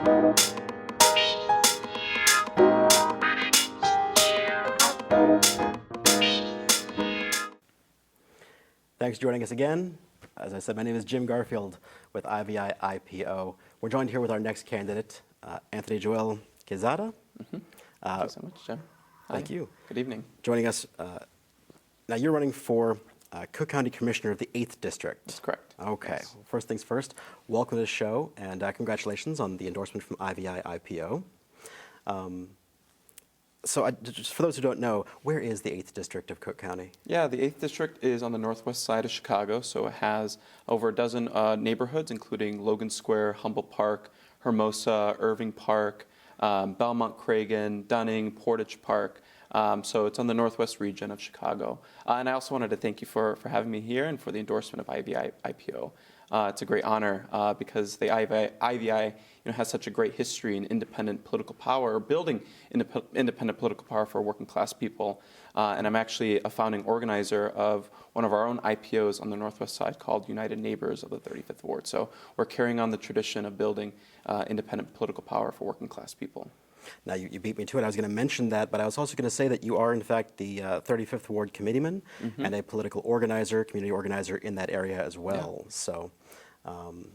Thanks for joining us again. As I said, my name is Jim Garfield with IVI IPO. We're joined here with our next candidate, Anthony Joel Quezada. Thank you so much, Jim. Hi. Thank you. Good evening. Joining us, now you're running for Cook County Commissioner of the 8th District. That's correct. Okay. Yes. First things first, welcome to the show, and congratulations on the endorsement from IVI IPO. So just for those who don't know, where is the 8th District of Cook County? Yeah, the 8th District is on the northwest side of Chicago, so it has over a dozen neighborhoods, including Logan Square, Humboldt Park, Hermosa, Irving Park, Belmont Cragen, Dunning, Portage Park. So it's on the northwest region of Chicago. And I also wanted to thank you for having me here and for the endorsement of IVI IPO. It's a great honor because the IVI has such a great history in independent political power, or building independent political power for working class people. And I'm actually a founding organizer of one of our own IPOs on the northwest side called United Neighbors of the 35th Ward. So we're carrying on the tradition of building independent political power for working class people. Now, you beat me to it. I was going to mention that, but I was also going to say that you are, in fact, the 35th Ward committeeman and a political organizer, community organizer in that area as well. Yeah. So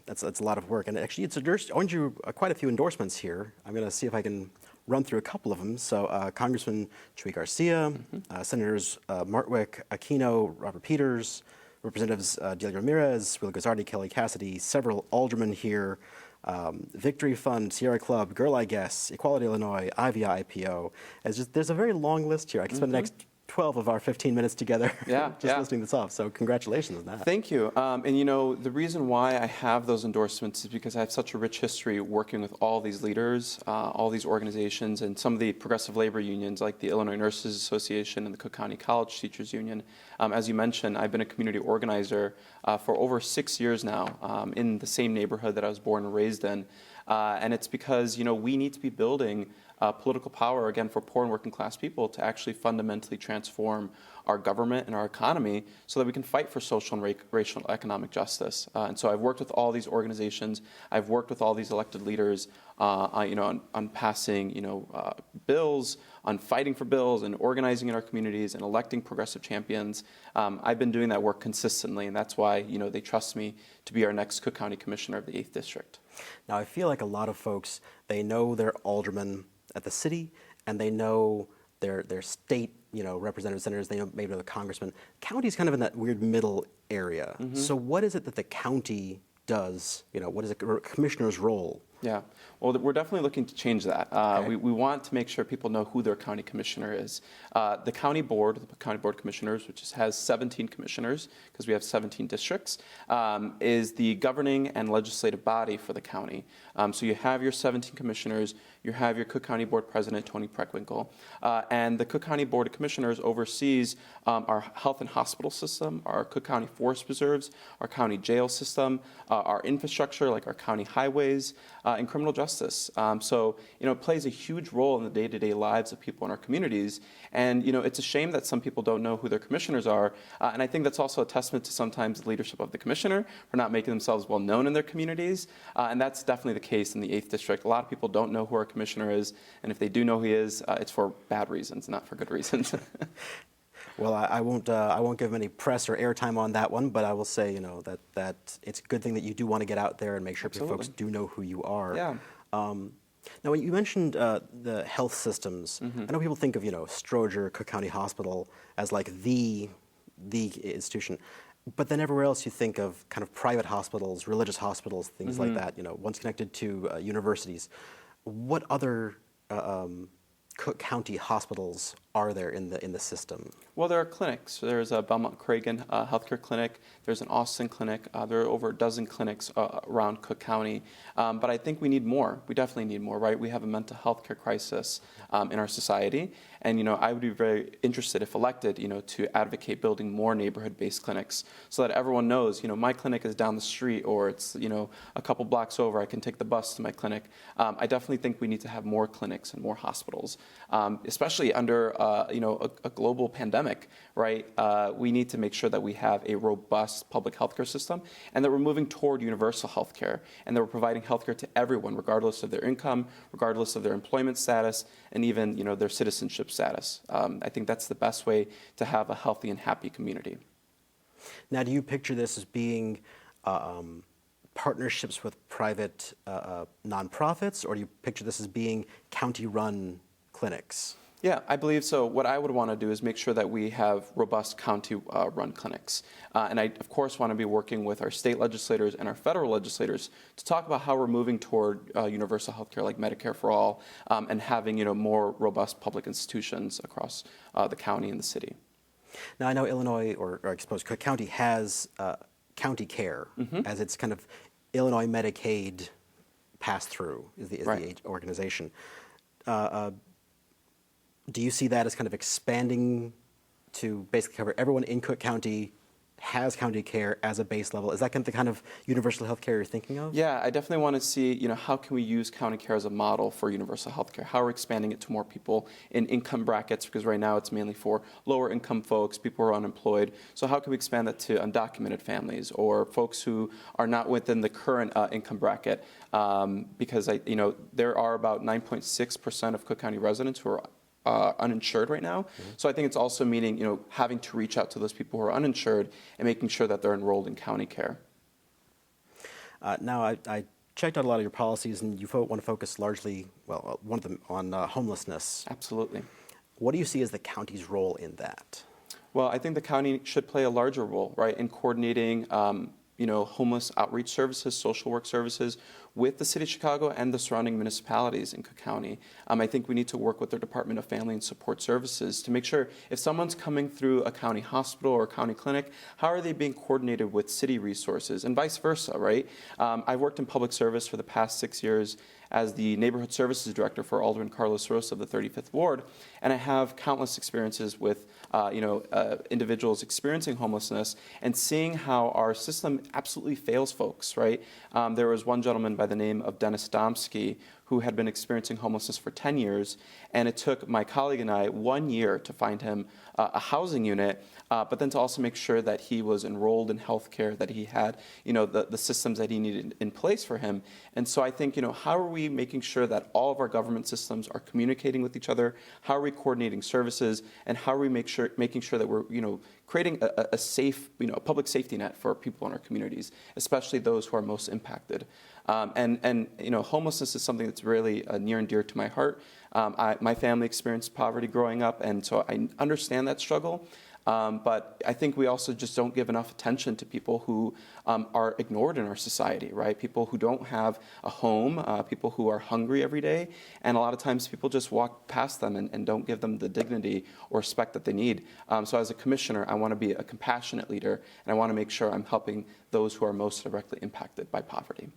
that's a lot of work. And actually, it's earned you quite a few endorsements here. I'm going to see if I can run through a couple of them. So Congressman Chuy Garcia, Senators Martwick, Aquino, Robert Peters, Representatives Delia Ramirez, Will Guzzardi, Kelly Cassidy, several aldermen here, Victory Fund, Sierra Club, Girl I Guess, Equality Illinois, IVI IPO. There's a very long list here. I can spend the next 12 of our 15 minutes together just listing this off. So congratulations on that. Thank you. And the reason why I have those endorsements is because I have such a rich history working with all these leaders, all these organizations, and some of the progressive labor unions like the Illinois Nurses Association and the Cook County College Teachers Union. As you mentioned, I've been a community organizer for over 6 years now in the same neighborhood that I was born and raised in. And it's because, we need to be building political power, again, for poor and working class people to actually fundamentally transform our government and our economy so that we can fight for social and racial and economic justice. And so I've worked with all these organizations. I've worked with all these elected leaders on passing, bills, on fighting for bills and organizing in our communities and electing progressive champions. I've been doing that work consistently, and that's why, they trust me to be our next Cook County Commissioner of the 8th District. Now, I feel like a lot of folks, they know their aldermen at the city, and they know their state, representative senators, they know maybe the congressman. County's kind of in that weird middle area. So what is it that the county does? What is a commissioner's role? Yeah, well, we're definitely looking to change that. Okay. We want to make sure people know who their county commissioner is. The county board of commissioners, which has 17 commissioners, because we have 17 districts, is the governing and legislative body for the county. So you have your 17 commissioners, you have your Cook County Board President, Tony Preckwinkle, and the Cook County Board of Commissioners oversees our health and hospital system, our Cook County forest preserves, our county jail system, our infrastructure like our county highways, and criminal justice. So, it plays a huge role in the day-to-day lives of people in our communities. And, it's a shame that some people don't know who their commissioners are. And I think that's also a testament to sometimes the leadership of the commissioner for not making themselves well known in their communities. And that's definitely the case in the 8th District. A lot of people don't know who our commissioner is. And if they do know who he is, it's for bad reasons, not for good reasons. Well, I won't give any press or airtime on that one, but I will say, that it's a good thing that you do want to get out there and make sure folks do know who you are. Yeah. Now, you mentioned the health systems. I know people think of, Stroger, Cook County Hospital as like the institution, but then everywhere else you think of kind of private hospitals, religious hospitals, things like that. One's connected to universities. What other Cook County hospitals are there in the system? Well, there are clinics. There's a Belmont Cragen healthcare clinic. There's an Austin clinic. There are over a dozen clinics around Cook County. But I think we need more. We definitely need more, right? We have a mental health care crisis in our society. And, I would be very interested, if elected, to advocate building more neighborhood-based clinics so that everyone knows, my clinic is down the street or it's, a couple blocks over. I can take the bus to my clinic. I definitely think we need to have more clinics and more hospitals, especially under a global pandemic, right? We need to make sure that we have a robust public healthcare system, and that we're moving toward universal healthcare, and that we're providing healthcare to everyone, regardless of their income, regardless of their employment status, and even their citizenship status. I think that's the best way to have a healthy and happy community. Now, do you picture this as being partnerships with private nonprofits, or do you picture this as being county-run clinics? Yeah, I believe so. What I would want to do is make sure that we have robust county-run clinics. And I, of course, want to be working with our state legislators and our federal legislators to talk about how we're moving toward universal health care like Medicare for All, and having more robust public institutions across the county and the city. Now, I know Illinois, or I suppose Cook County, has county care as its kind of Illinois Medicaid pass-through is the organization. Do you see that as kind of expanding to basically cover everyone in Cook County has county care as a base level? Is that the kind of universal health care you're thinking of? Yeah, I definitely want to see, how can we use county care as a model for universal health care? How are we expanding it to more people in income brackets? Because right now it's mainly for lower income folks, people who are unemployed. So how can we expand that to undocumented families or folks who are not within the current income bracket? Because there are about 9.6% of Cook County residents who are uninsured right now. So I think it's also meaning, having to reach out to those people who are uninsured and making sure that they're enrolled in county care. Now, I checked out a lot of your policies, and you want to focus largely, well, one of them on homelessness. Absolutely. What do you see as the county's role in that? Well, I think the county should play a larger role, right, in coordinating homeless outreach services, social work services with the City of Chicago and the surrounding municipalities in Cook County. I think we need to work with their Department of Family and Support Services to make sure if someone's coming through a county hospital or a county clinic, how are they being coordinated with city resources and vice versa, right? I've worked in public service for the past 6 years as the Neighborhood Services Director for Alderman Carlos Rosa of the 35th Ward, and I have countless experiences with individuals experiencing homelessness and seeing how our system absolutely fails folks, right? There was one gentleman by the name of Dennis Domsky who had been experiencing homelessness for 10 years, and it took my colleague and I 1 year to find him a housing unit, but then to also make sure that he was enrolled in health care, that he had the systems that he needed in place for him. And so I think, how are we making sure that all of our government systems are communicating with each other? How are we coordinating services? And how are we making sure that we're creating a safe, a public safety net for people in our communities, especially those who are most impacted? And homelessness is something that's really near and dear to my heart. My family experienced poverty growing up, and so I understand that struggle. But I think we also just don't give enough attention to people who are ignored in our society, right? People who don't have a home, people who are hungry every day, and a lot of times people just walk past them and don't give them the dignity or respect that they need. So as a commissioner, I want to be a compassionate leader, and I want to make sure I'm helping those who are most directly impacted by poverty.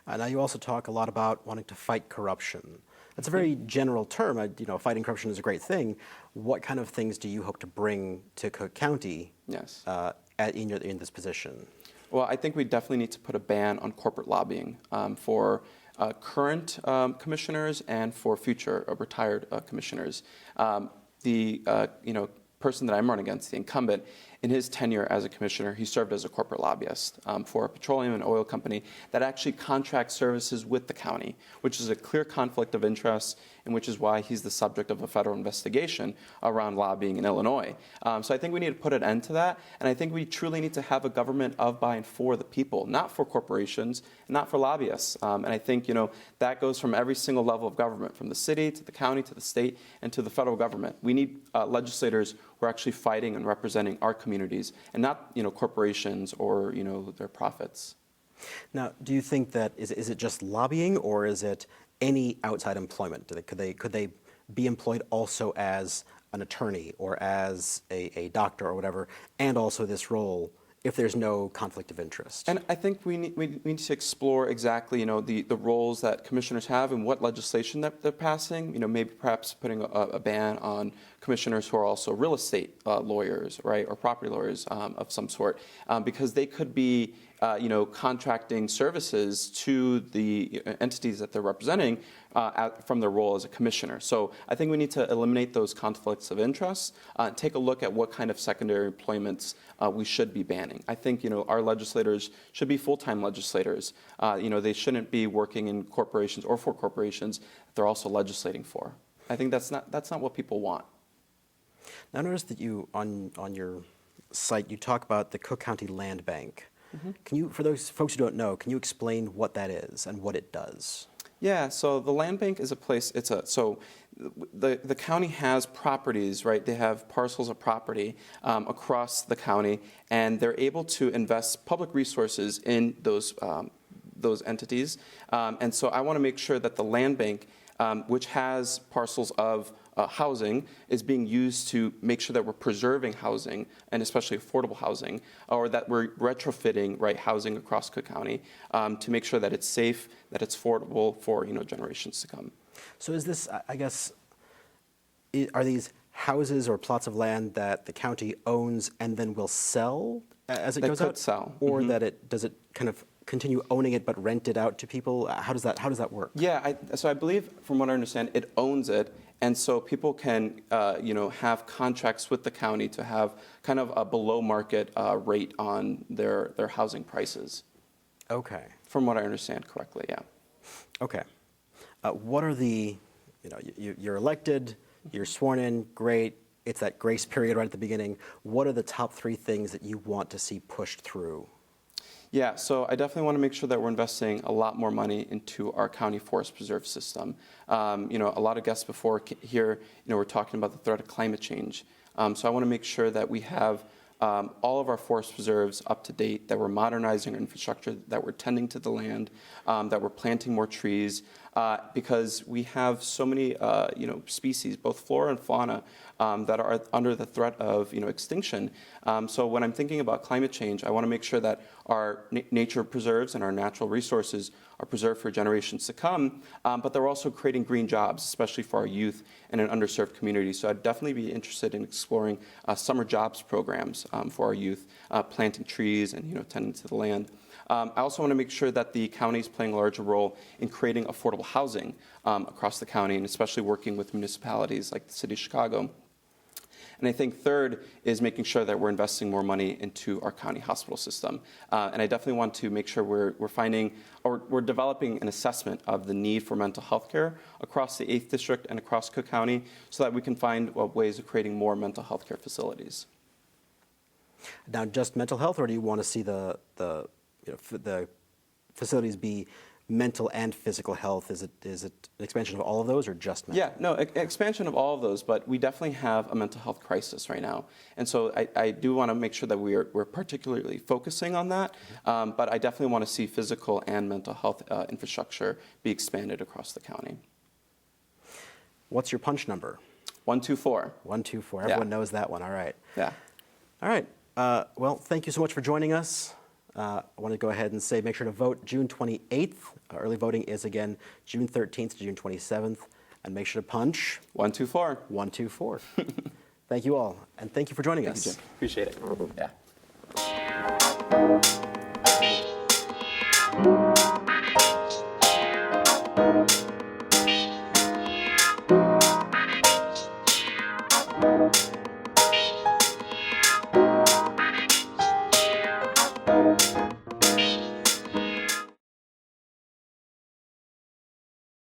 Now, you also talk a lot about wanting to fight corruption. That's a very general term. Fighting corruption is a great thing. What kind of things do you hope to bring to Cook County in this position? Well, I think we definitely need to put a ban on corporate lobbying for current commissioners and for future retired commissioners. The person that I'm running against, the incumbent, in his tenure as a commissioner, he served as a corporate lobbyist for a petroleum and oil company that actually contracts services with the county, which is a clear conflict of interest, and which is why he's the subject of a federal investigation around lobbying in Illinois. So I think we need to put an end to that, and I think we truly need to have a government of, by, and for the people, not for corporations, not for lobbyists. And I think that goes from every single level of government, from the city to the county to the state and to the federal government. We need legislators who are actually fighting and representing our communities, and not corporations or their profits. Now, do you think that is it just lobbying, or is it any outside employment? Could they be employed also as an attorney or as a doctor or whatever, and also this role if there's no conflict of interest? And I think we need to explore exactly the roles that commissioners have and what legislation that they're passing. Maybe perhaps putting a ban on commissioners who are also real estate lawyers, right, or property lawyers of some sort, because they could be contracting services to the entities that they're representing from their role as a commissioner. So I think we need to eliminate those conflicts of interest, take a look at what kind of secondary employments we should be banning. I think our legislators should be full-time legislators. They shouldn't be working in corporations or for corporations that they're also legislating for. I think that's not what people want. Now, I noticed that you, on your site, you talk about the Cook County Land Bank. Mm-hmm. Can you, for those folks who don't know, can you explain what that is and what it does? Yeah, so the land bank is a place, so the county has properties, right? They have parcels of property across the county, and they're able to invest public resources in those entities. And so I want to make sure that the land bank, which has parcels of housing, is being used to make sure that we're preserving housing, and especially affordable housing, or that we're retrofitting housing across Cook County to make sure that it's safe, that it's affordable for generations to come. So is this, I guess, are these houses or plots of land that the county owns and then will sell as it goes out? Sell. Or that does it kind of continue owning it but rent it out to people? How does that work? Yeah, so I believe, from what I understand, it owns it. And so people can, have contracts with the county to have kind of a below market rate on their housing prices. Okay. From what I understand correctly, yeah. Okay. What are the, you're elected, you're sworn in, great. It's that grace period right at the beginning. What are the top 3 things that you want to see pushed through? Yeah, so I definitely want to make sure that we're investing a lot more money into our county forest preserve system. A lot of guests before here, we're talking about the threat of climate change. So I want to make sure that we have all of our forest preserves up to date, that we're modernizing our infrastructure, that we're tending to the land, that we're planting more trees, because we have so many species, both flora and fauna, that are under the threat of extinction. So when I'm thinking about climate change, I want to make sure that our nature preserves and our natural resources are preserved for generations to come, but they're also creating green jobs, especially for our youth and in underserved communities. So I'd definitely be interested in exploring summer jobs programs for our youth, planting trees and tending to the land. I also want to make sure that the county is playing a larger role in creating affordable housing across the county, and especially working with municipalities like the city of Chicago. And I think third is making sure that we're investing more money into our county hospital system. And I definitely want to make sure we're developing an assessment of the need for mental health care across the 8th District and across Cook County, so that we can find ways of creating more mental health care facilities. Now, just mental health, or do you want to see the facilities be mental and physical health? Is it an expansion of all of those, or just mental? Yeah, no, expansion of all of those, but we definitely have a mental health crisis right now. And so I do want to make sure that we're particularly focusing on that, but I definitely want to see physical and mental health infrastructure be expanded across the county. What's your punch number? 124. 124. Everyone knows that one. All right. Yeah. All right. Well, thank you so much for joining us. I want to go ahead and say make sure to vote June 28th. Early voting is again June 13th to June 27th. And make sure to punch 124. 124. Thank you all. And thank you for joining us. Thank you, Jim. Appreciate it. Yeah.